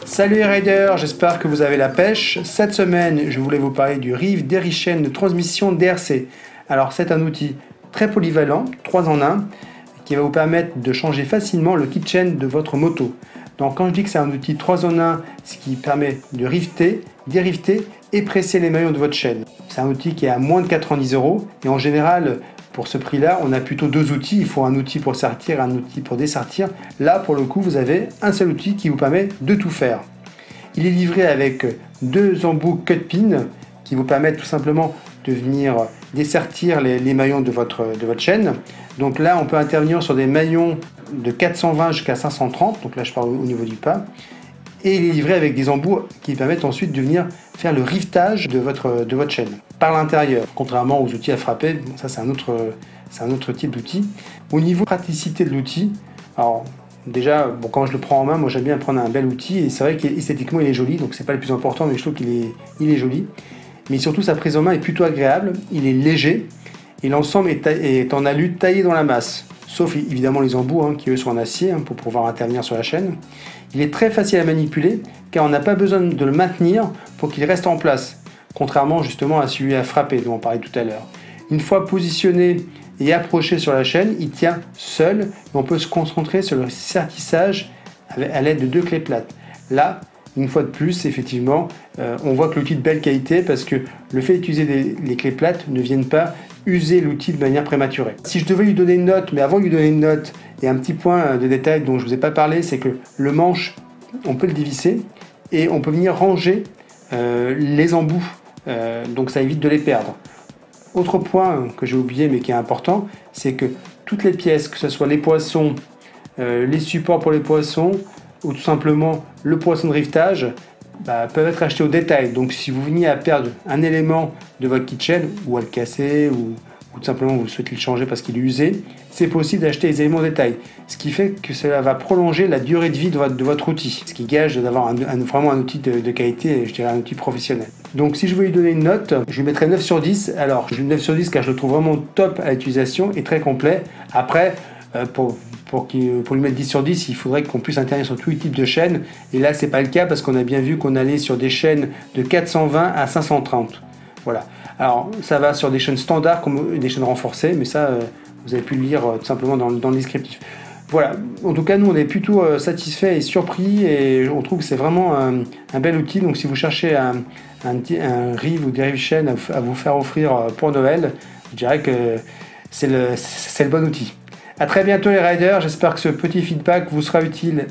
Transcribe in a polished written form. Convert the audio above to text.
Salut les riders, j'espère que vous avez la pêche. Cette semaine, je voulais vous parler du Reeve DeriChain de transmission DRC. Alors c'est un outil très polyvalent, 3 en 1, qui va vous permettre de changer facilement le kit chain de votre moto. Donc quand je dis que c'est un outil 3 en 1, ce qui permet de rifter, dérifter et presser les maillons de votre chaîne. C'est un outil qui est à moins de 90 € et en général, pour ce prix-là, on a plutôt deux outils. Il faut un outil pour sertir, un outil pour dessertir. Là, pour le coup, vous avez un seul outil qui vous permet de tout faire. Il est livré avec deux embouts cut pin qui vous permettent tout simplement de venir dessertir les maillons de votre chaîne. Donc là, on peut intervenir sur des maillons de 420 jusqu'à 530. Donc là, je parle au niveau du pas. Et il est livré avec des embouts qui permettent ensuite de venir faire le riftage de votre chaîne par l'intérieur, contrairement aux outils à frapper. Bon, ça c'est un autre type d'outil. Au niveau praticité de l'outil, alors déjà, bon, quand je le prends en main, moi j'aime bien prendre un bel outil et c'est vrai qu'esthétiquement il est joli, donc c'est pas le plus important, mais je trouve qu'il est joli. Mais surtout sa prise en main est plutôt agréable, il est léger et l'ensemble est en alu taillé dans la masse. Sauf évidemment les embouts qui eux sont en acier pour pouvoir intervenir sur la chaîne. Il est très facile à manipuler car on n'a pas besoin de le maintenir pour qu'il reste en place, contrairement justement à celui à frapper dont on parlait tout à l'heure. Une fois positionné et approché sur la chaîne, il tient seul et on peut se concentrer sur le sertissage à l'aide de deux clés plates. Là, une fois de plus, effectivement, on voit que l'outil est de belle qualité parce que le fait d'utiliser les clés plates ne viennent pas user l'outil de manière prématurée. Si je devais lui donner une note, mais avant de lui donner une note, il y a un petit point de détail dont je ne vous ai pas parlé, c'est que le manche, on peut le dévisser et on peut venir ranger les embouts, donc ça évite de les perdre. Autre point que j'ai oublié mais qui est important, c'est que toutes les pièces, que ce soit les poissons, les supports pour les poissons ou tout simplement le poisson de rivetage, peuvent être achetés au détail. Donc si vous veniez à perdre un élément de votre kit chain ou à le casser ou tout simplement vous souhaitez le changer parce qu'il est usé, c'est possible d'acheter les éléments au détail. Ce qui fait que cela va prolonger la durée de vie de votre outil. Ce qui gage d'avoir vraiment un outil de qualité, je dirais un outil professionnel. Donc si je veux lui donner une note, je lui mettrai 9 sur 10. Alors je lui 9 sur 10 car je le trouve vraiment top à l'utilisation et très complet. Après, pour lui mettre 10 sur 10, il faudrait qu'on puisse intervenir sur tous les types de chaînes. Et là, c'est pas le cas parce qu'on a bien vu qu'on allait sur des chaînes de 420 à 530. Voilà. Alors, ça va sur des chaînes standards comme des chaînes renforcées, mais ça, vous avez pu le lire tout simplement dans le descriptif. Voilà. En tout cas, nous, on est plutôt satisfaits et surpris et on trouve que c'est vraiment un bel outil. Donc, si vous cherchez un Reeve ou DeriChain à vous faire offrir pour Noël, je dirais que c'est le bon outil. A très bientôt les riders, j'espère que ce petit feedback vous sera utile